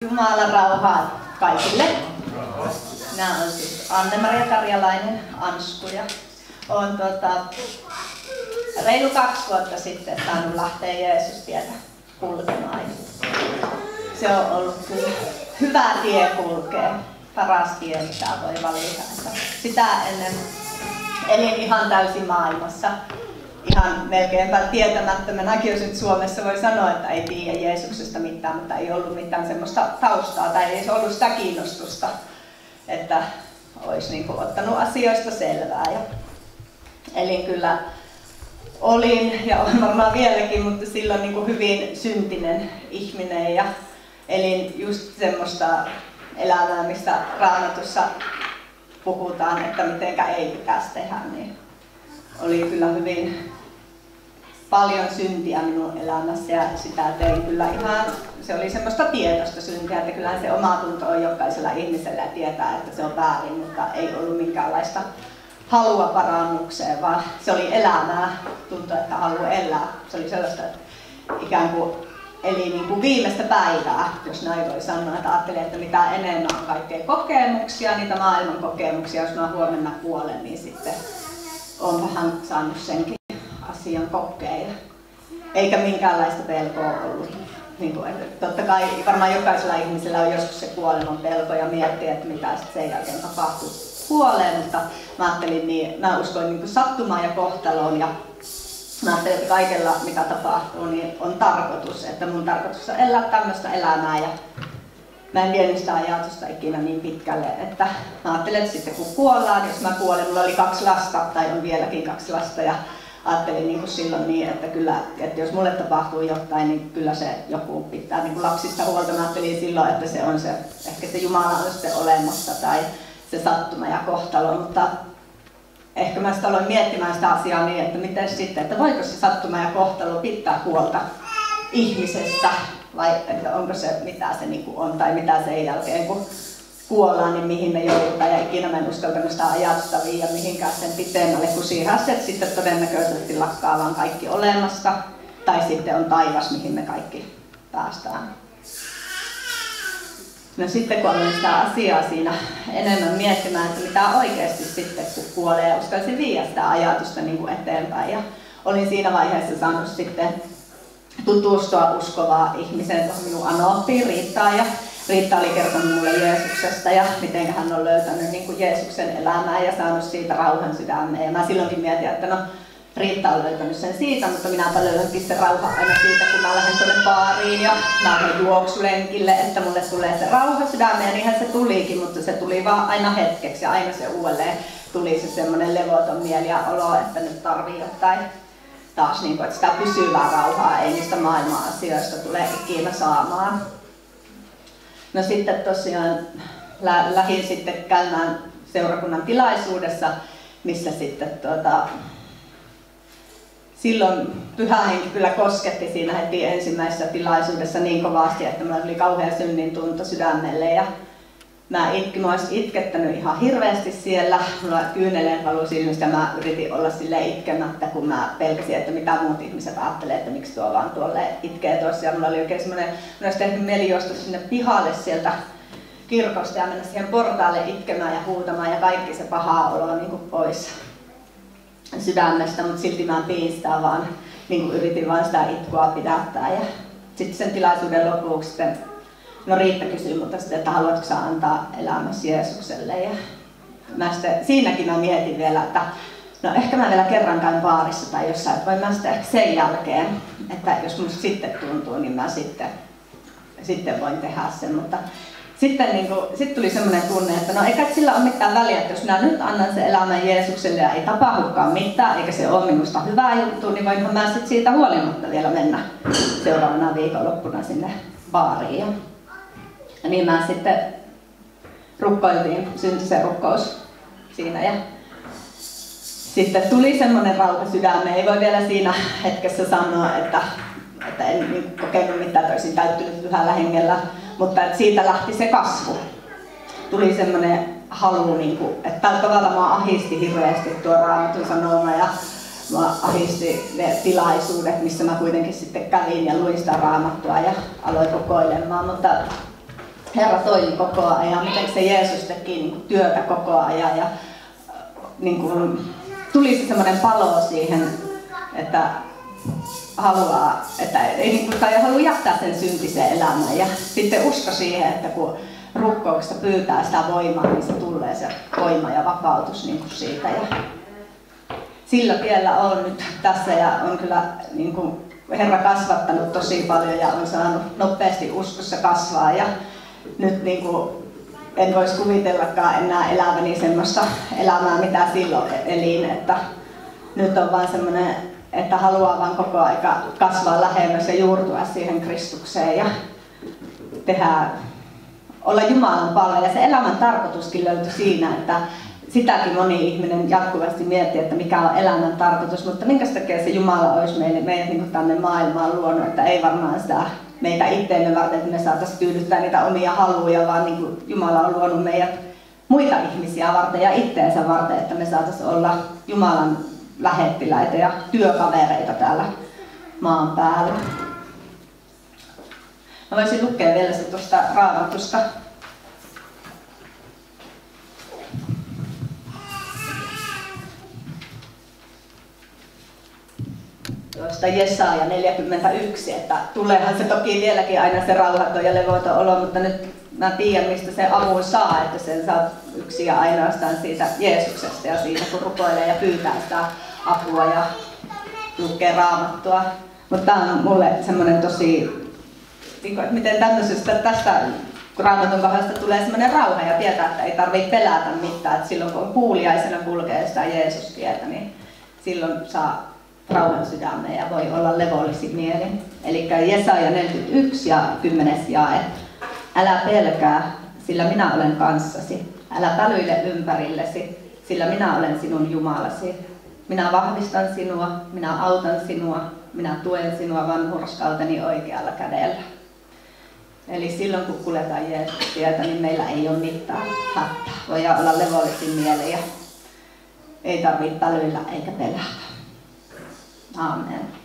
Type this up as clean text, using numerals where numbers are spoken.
Jumalan rauhaa kaikille. Minä olen siis Anne-Maria Karjalainen, Ansku, ja olen reilu 2 vuotta sitten saanut lähteä Jeesustietä kulkemaan. Se on ollut kyllä hyvä tie kulkea, paras tie mitä voi valita. Sitä ennen elin ihan täysin maailmassa. Ihan melkeinpä tietämättömänäkin, jos nyt Suomessa voi sanoa, että ei tiedä Jeesuksesta mitään, mutta ei ollut mitään semmoista taustaa tai ei ollut sitä kiinnostusta, että olisi ottanut asioista selvää. Elin kyllä, olin ja olen varmaan vieläkin, mutta silloin hyvin syntinen ihminen ja elin just semmoista elämää, mistä Raamatussa puhutaan, että mitenkä ei pitäisi tehdä. Niin oli kyllä hyvin paljon syntiä minun elämässä ja sitä tein kyllä ihan, se oli semmoista tietoista syntiä, että kyllähän se omatunto on jokaisella ihmisellä ja tietää, että se on väärin, mutta ei ollut minkäänlaista halua parannukseen, vaan se oli elämää, tuntui, että haluaa elää. Se oli sellaista, että ikään kuin eli viimeistä päivää, jos näin voi sanoa, että ajattelin, että mitä enemmän on kaikkea kokemuksia, niitä maailman kokemuksia, jos mä huomenna kuolen, niin sitten olen vähän saanut senkin asian kokeilla. Eikä minkäänlaista pelkoa ollut. Totta kai varmaan jokaisella ihmisellä on joskus se kuoleman pelko ja miettii, että mitä sen jälkeen tapahtuu kuoleen, mutta mä ajattelin niin, mä uskoin sattumaan ja kohtaloon ja mä ajattelin, että kaikella mitä tapahtuu niin on tarkoitus, että mun tarkoitus on elää tämmöistä elämää ja mä en vienyt sitä ajatusta ikinä niin pitkälle, että mä ajattelin, että sitten kun kuollaan, jos mä kuolen, mulla oli 2 lasta tai on vieläkin 2 lasta ja ajattelin silloin niin, että kyllä, että jos mulle tapahtuu jotain, niin kyllä se joku pitää lapsista huolta. Mä ajattelin silloin, että se on se, ehkä se Jumala on sitten olemassa tai se sattuma ja kohtalo, mutta ehkä mä sitten aloin miettimään sitä asiaa niin, että miten sitten, että voiko se sattuma ja kohtalo pitää huolta ihmisestä vai että onko se mitä se on tai mitä sen jälkeen kun kuollaan, niin mihin me joudutaan ja ikinä mä en uskaltanut sitä ajatusta viiä mihinkään sen pitemmälle, kun siihen sitten todennäköisesti lakkaa vaan kaikki olemasta tai sitten on taivas, mihin me kaikki päästään. No sitten kun olin sitä asiaa siinä enemmän miettimään, että mitä oikeasti sitten kun kuolee ja uskalsin viiä sitä ajatusta eteenpäin ja olin siinä vaiheessa saanut sitten tutustua uskovaa ihmiseen tuohon minun anooppiin Riittaan ja Riitta oli kertonut mulle Jeesuksesta ja miten hän on löytänyt Jeesuksen elämää ja saanut siitä rauhan sydämeen. Ja mä silloinkin mietin, että no Riitta on löytänyt sen siitä, mutta minäpä löydänkin sen rauhan aina siitä, kun mä lähden tuonne baariin ja mä lähden juoksulenkille, että mulle tulee se rauha sydämeen. Ja niinhän se tulikin, mutta se tuli vaan aina hetkeksi ja aina se uudelleen tuli se semmoinen levoton mieli ja olo, että nyt tarvii jotain taas, että sitä pysyvää rauhaa ei niistä maailman asioista tule ikinä saamaan. No sitten tosiaan lähdin sitten käymään seurakunnan tilaisuudessa, missä sitten silloin Pyhä Henki kyllä kosketti siinä heti ensimmäisessä tilaisuudessa niin kovasti, että minulla tuli kauhean synnin tunto sydämelle ja mä olisin itkettänyt ihan hirveästi siellä. Mulla kyyneleet valui silmistä ja mä yritin olla silleen itkemättä, kun mä pelkäsin, että mitä muut ihmiset ajattelee, että miksi tuo vaan tuolle itkee tuossa. Ja mulla oli oikein semmoinen, mun olisi tehnyt mieli juosta sinne pihalle sieltä kirkosta ja mennä siihen portaalle itkemään ja huutamaan ja kaikki se paha olo pois sydämestä, mutta silti mä pidin sitä vaan, yritin vaan sitä itkua pidättää. Ja sitten sen tilaisuuden lopuksi sitten no Riitta kysyi multa sitten, että haluatko sä antaa elämäsi Jeesukselle. Ja siinäkin mä mietin vielä, että no ehkä mä vielä kerran käyn baarissa tai jossain, että voin mä sitten ehkä sen jälkeen, että jos musta sitten tuntuu, niin mä sitten voin tehdä sen. Mutta sitten sit tuli semmoinen tunne, että no eikä sillä ole mitään väliä, että jos minä nyt annan sen elämän Jeesukselle ja ei tapahdukaan mitään, eikä se ole minusta hyvää juttu, niin voinhan mä sitten siitä huolimatta vielä mennä seuraavana viikonloppuna sinne baariin. Ja niin mä sitten rukkoiltiin, syntyi se rukkous siinä ja sitten tuli semmoinen rauha sydämeen. Ei voi vielä siinä hetkessä sanoa, että en kokenut mitään, että olisin täyttynyt Pyhällä Hengellä, mutta siitä lähti se kasvu. Tuli semmoinen halu, että tavallaan mä ahisti hirveästi tuo Raamatun sanoma ja mä ahisti ne tilaisuudet, missä mä kuitenkin sitten kävin ja luin sitä Raamattua ja aloin rukoilemaan, mutta Herra toimi koko ajan, miten se Jeesus teki niin kuin työtä koko ajan ja niin kuin, tuli se semmoinen palo siihen, että haluaa, että ei niin kuin, tai halua jättää sen syntisen elämän ja sitten usko siihen, että kun rukkouksesta pyytää sitä voimaa, niin se tulee se voima ja vapautus niin kuin siitä. Ja sillä tiellä on nyt tässä ja on kyllä niin kuin Herra kasvattanut tosi paljon ja on saanut nopeasti uskossa kasvaa ja nyt niin kuin en voisi kuvitellakaan enää eläväni semmoista elämää, mitä silloin elin, että nyt on vaan semmoinen, että haluaa vaan koko aika kasvaa lähemmäs ja juurtua siihen Kristukseen ja olla Jumalan palvelija. Ja se elämän tarkoituskin löytyi siinä, että sitäkin moni ihminen jatkuvasti miettii, että mikä on elämän tarkoitus, mutta minkä takia se Jumala olisi meidät niin tänne maailmaan luonut, että ei varmaan sitä meitä itseemme varten, että me saataisiin tyydyttää niitä omia haluja, vaan niin kuin Jumala on luonut meidät muita ihmisiä varten ja itteensä varten, että me saataisiin olla Jumalan lähettiläitä ja työkavereita täällä maan päällä. Mä voisin lukea vielä se tuosta Raamatusta. Tuosta Jesaja 41, että tuleehan se toki vieläkin aina se rauhaton ja levoton olo, mutta nyt mä tiedän mistä se avun saa, että sen saa yksin ja ainoastaan siitä Jeesuksesta ja siitä kun rukoilee ja pyytää sitä apua ja lukee Raamattua. Mutta tämä on mulle semmoinen tosi, että miten tästä Raamatun kohdasta tulee semmoinen rauha ja tietää, että ei tarvitse pelätä mitään, että silloin kun on kuuliaisena kulkee sitä Jeesus-tietä, niin silloin saa rauhan sydämeen ja voi olla levollisin mielin. Eli Jesaja 41 ja 10. jae. Älä pelkää, sillä minä olen kanssasi. Älä pälyile ympärillesi, sillä minä olen sinun Jumalasi. Minä vahvistan sinua, minä autan sinua, minä tuen sinua vanhurskauteni oikealla kädellä. Eli silloin kun kuljetaan Jeesus-tietä, niin meillä ei ole mitään hätää. Voidaan olla levollisin mielin ja ei tarvitse pälyillä eikä pelätä. Amen.